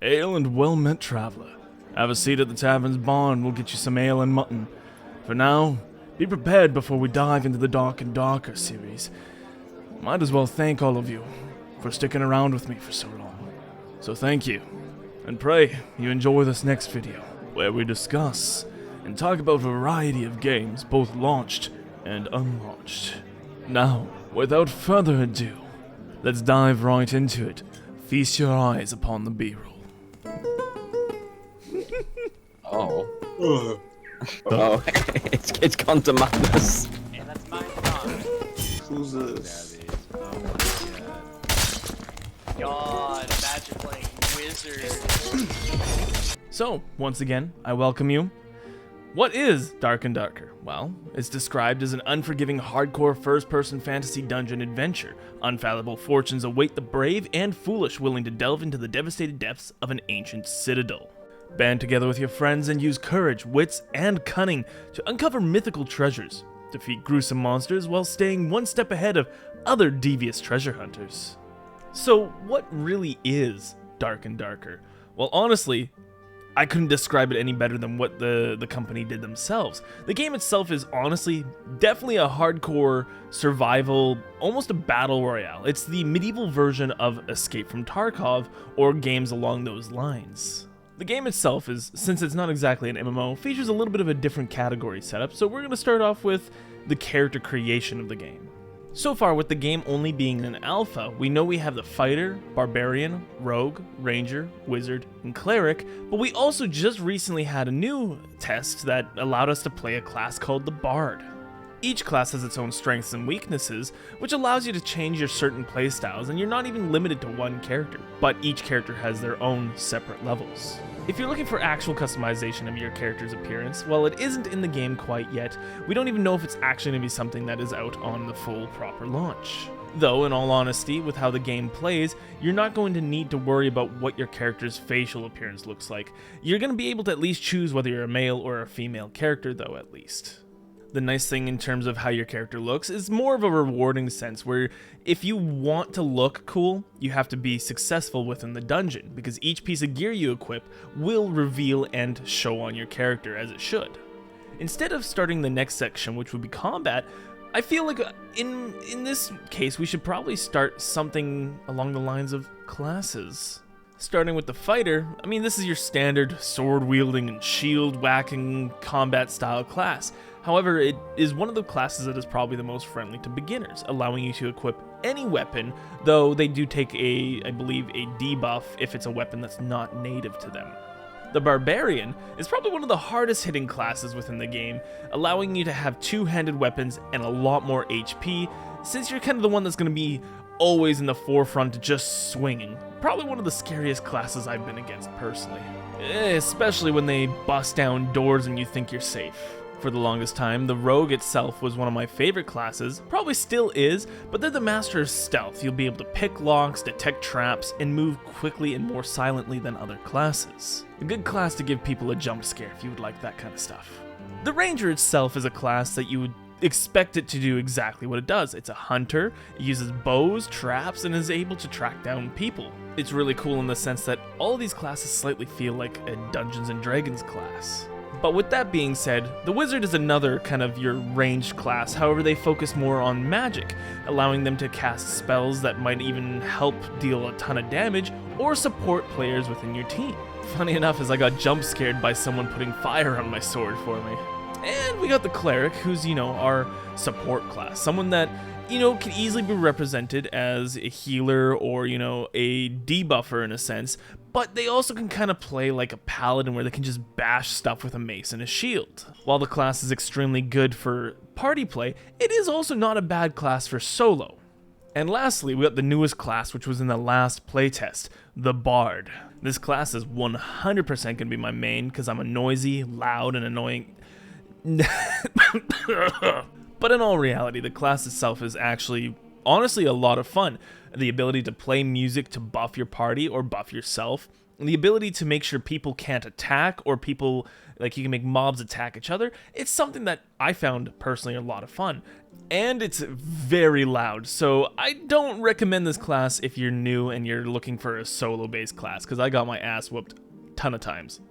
Ale and well-met traveler. Have a seat at the tavern's bar and we'll get you some ale and mutton. For now, be prepared before we dive into the Dark and Darker series. Might as well thank all of you for sticking around with me for so long. So thank you, and pray you enjoy this next video, where we discuss and talk about a variety of games, both launched and unlaunched. Now, without further ado, let's dive right into it. Feast your eyes upon the B-roll. Oh. Oh, it's gone to madness. And that's my song. Who's this? Oh my god, imagine playing wizard. So, once again, I welcome you. What is Dark and Darker? Well, it's described as an unforgiving hardcore first-person fantasy dungeon adventure. Unfathomable fortunes await the brave and foolish willing to delve into the devastated depths of an ancient citadel. Band together with your friends and use courage, wits, and cunning to uncover mythical treasures, defeat gruesome monsters while staying one step ahead of other devious treasure hunters. So, what really is Dark and Darker? Well, honestly, I couldn't describe it any better than what the company did themselves. The game itself is honestly definitely a hardcore survival, almost a battle royale. It's the medieval version of Escape from Tarkov or games along those lines. The game itself is, since it's not exactly an MMO, features a little bit of a different category setup, so we're going to start off with the character creation of the game. So far, with the game only being an alpha, we know we have the fighter, barbarian, rogue, ranger, wizard, and cleric, but we also just recently had a new test that allowed us to play a class called the BARD. Each class has its own strengths and weaknesses, which allows you to change your certain playstyles, and you're not even limited to one character, but each character has their own separate levels. If you're looking for actual customization of your character's appearance, well, it isn't in the game quite yet. We don't even know if it's actually going to be something that is out on the full proper launch. Though, in all honesty, with how the game plays, you're not going to need to worry about what your character's facial appearance looks like. You're going to be able to at least choose whether you're a male or a female character, though, at least. The nice thing in terms of how your character looks is more of a rewarding sense, where if you want to look cool, you have to be successful within the dungeon, because each piece of gear you equip will reveal and show on your character as it should. Instead of starting the next section, which would be combat, I feel like in this case we should probably start something along the lines of classes. Starting with the fighter, I mean, this is your standard sword-wielding and shield-whacking combat-style class. However, it is one of the classes that is probably the most friendly to beginners, allowing you to equip any weapon, though they do take I believe, a debuff if it's a weapon that's not native to them. The Barbarian is probably one of the hardest hitting classes within the game, allowing you to have two-handed weapons and a lot more HP, since you're kind of the one that's going to be always in the forefront just swinging. Probably one of the scariest classes I've been against personally, especially when they bust down doors and you think you're safe. For the longest time, the Rogue itself was one of my favorite classes, probably still is, but they're the master of stealth. You'll be able to pick locks, detect traps, and move quickly and more silently than other classes. A good class to give people a jump scare if you would like that kind of stuff. The Ranger itself is a class that you would expect it to do exactly what it does. It's a hunter, it uses bows, traps, and is able to track down people. It's really cool in the sense that all of these classes slightly feel like a Dungeons & Dragons class. But with that being said, the Wizard is another kind of your ranged class, however they focus more on magic, allowing them to cast spells that might even help deal a ton of damage or support players within your team. Funny enough is I got jump scared by someone putting fire on my sword for me. And we got the Cleric, who's, our support class, someone that, can easily be represented as a healer or, a debuffer in a sense, but they also can kind of play like a paladin where they can just bash stuff with a mace and a shield. While the class is extremely good for party play, it is also not a bad class for solo. And lastly, we got the newest class, which was in the last playtest, the Bard. This class is 100% going to be my main because I'm a noisy, loud, and annoying... But in all reality, the class itself is actually honestly a lot of fun. The ability to play music to buff your party or buff yourself, and the ability to make sure people can't attack or people, like you can make mobs attack each other. It's something that I found personally a lot of fun. And it's very loud, so I don't recommend this class if you're new and you're looking for a solo-based class, because I got my ass whooped a ton of times.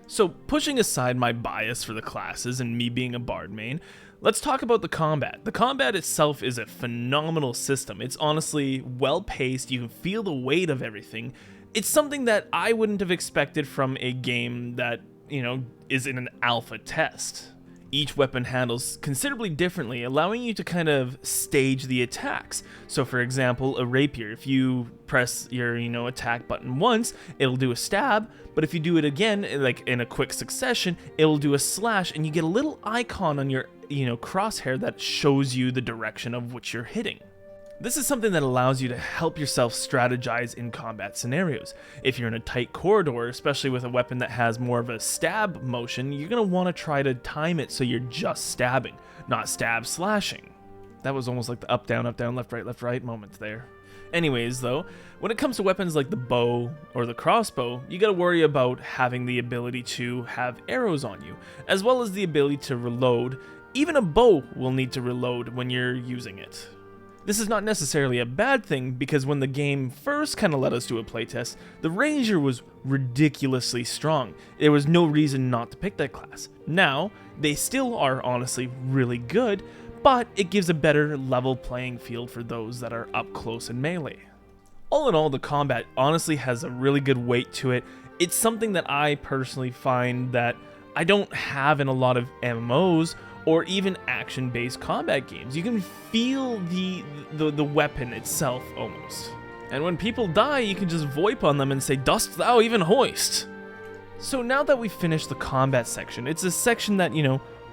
So pushing aside my bias for the classes and me being a bard main, let's talk about the combat. The combat itself is a phenomenal system. It's honestly well-paced, you can feel the weight of everything. It's something that I wouldn't have expected from a game that, is in an alpha test. Each weapon handles considerably differently, allowing you to kind of stage the attacks. So for example, a rapier, if you press your, attack button once, it'll do a stab, but if you do it again, like in a quick succession, it'll do a slash, and you get a little icon on your, crosshair that shows you the direction of which you're hitting. This is something that allows you to help yourself strategize in combat scenarios. If you're in a tight corridor, especially with a weapon that has more of a stab motion, you're going to want to try to time it so you're just stabbing, not stab slashing. That was almost like the up, down, left, right moment there. Anyways, though, when it comes to weapons like the bow or the crossbow, you gotta worry about having the ability to have arrows on you, as well as the ability to reload. Even a bow will need to reload when you're using it. This is not necessarily a bad thing, because when the game first kind of let us do a playtest, the Ranger was ridiculously strong. There was no reason not to pick that class. Now, they still are honestly really good, but it gives a better level playing field for those that are up close and melee. All in all, the combat honestly has a really good weight to it. It's something that I personally find that I don't have in a lot of MMOs or even action-based combat games. You can feel the weapon itself almost. And when people die, you can just VoIP on them and say, "Dost thou even hoist?" So now that we've finished the combat section, it's a section that,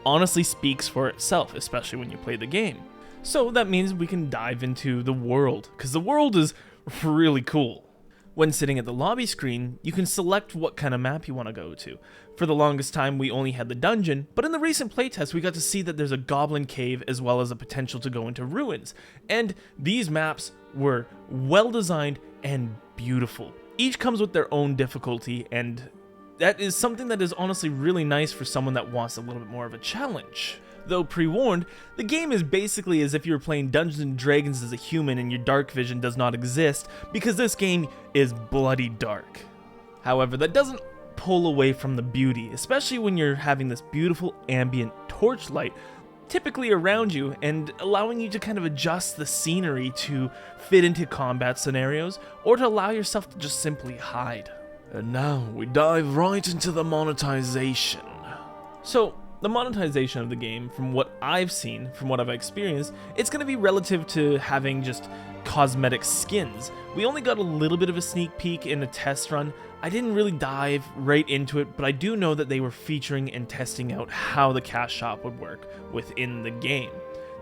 honestly speaks for itself, especially when you play the game. So that means we can dive into the world, because the world is really cool. When sitting at the lobby screen, you can select what kind of map you want to go to. For the longest time, we only had the dungeon, but in the recent playtest, we got to see that there's a goblin cave as well as a potential to go into ruins. And these maps were well designed and beautiful. Each comes with their own difficulty, and that is something that is honestly really nice for someone that wants a little bit more of a challenge. Though pre-warned, the game is basically as if you were playing Dungeons & Dragons as a human and your dark vision does not exist, because this game is bloody dark. However, that doesn't pull away from the beauty, especially when you're having this beautiful ambient torchlight typically around you and allowing you to kind of adjust the scenery to fit into combat scenarios or to allow yourself to just simply hide. And now we dive right into the monetization. So, the monetization of the game, from what I've seen, from what I've experienced, it's going to be relative to having just cosmetic skins. We only got a little bit of a sneak peek in a test run. I didn't really dive right into it, but I do know that they were featuring and testing out how the cash shop would work within the game.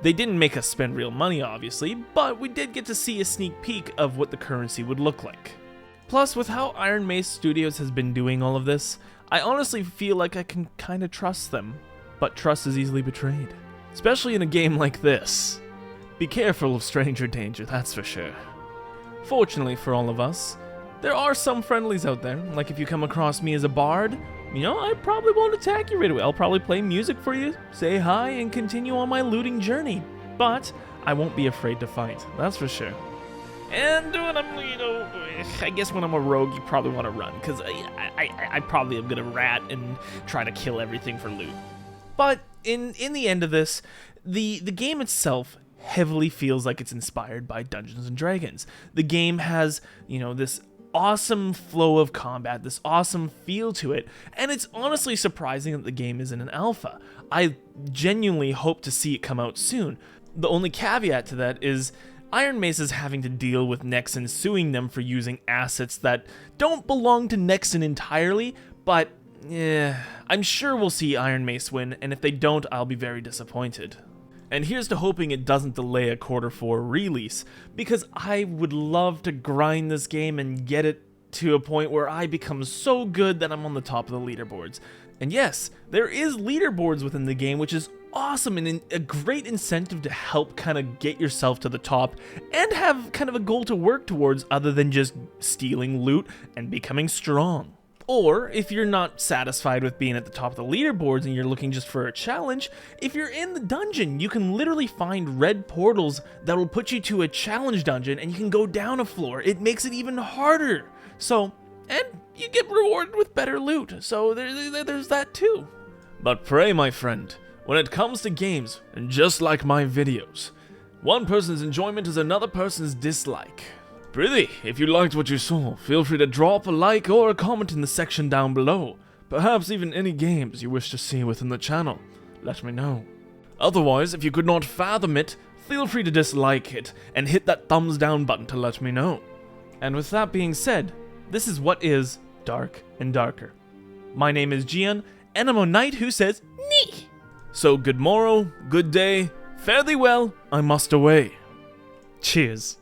They didn't make us spend real money, obviously, but we did get to see a sneak peek of what the currency would look like. Plus, with how Iron Mace Studios has been doing all of this, I honestly feel like I can kind of trust them, but trust is easily betrayed. Especially in a game like this. Be careful of stranger danger, that's for sure. Fortunately for all of us, there are some friendlies out there, like if you come across me as a bard, I probably won't attack you right away. I'll probably play music for you, say hi, and continue on my looting journey. But I won't be afraid to fight, that's for sure. And when I'm, I guess when I'm a rogue, you probably want to run, because I probably am going to rat and try to kill everything for loot. But in the end of this, the game itself heavily feels like it's inspired by Dungeons & Dragons. The game has, this awesome flow of combat, this awesome feel to it, and it's honestly surprising that the game isn't an alpha. I genuinely hope to see it come out soon. The only caveat to that is Iron Mace is having to deal with Nexon suing them for using assets that don't belong to Nexon entirely, but I'm sure we'll see Iron Mace win, and if they don't, I'll be very disappointed. And here's to hoping it doesn't delay a Q4 release, because I would love to grind this game and get it to a point where I become so good that I'm on the top of the leaderboards. And yes, there is leaderboards within the game, which is awesome and a great incentive to help kind of get yourself to the top and have kind of a goal to work towards other than just stealing loot and becoming strong. Or, if you're not satisfied with being at the top of the leaderboards and you're looking just for a challenge, if you're in the dungeon, you can literally find red portals that will put you to a challenge dungeon and you can go down a floor. It makes it even harder. So, and you get rewarded with better loot, so there's that too. But pray, my friend, when it comes to games, and just like my videos, one person's enjoyment is another person's dislike. Prithee, if you liked what you saw, feel free to drop a like or a comment in the section down below. Perhaps even any games you wish to see within the channel. Let me know. Otherwise, if you could not fathom it, feel free to dislike it and hit that thumbs down button to let me know. And with that being said, this is what is Dark and Darker. My name is Gian, and I'm a knight who says nee. So good morrow, good day, fare thee well, I must away. Cheers.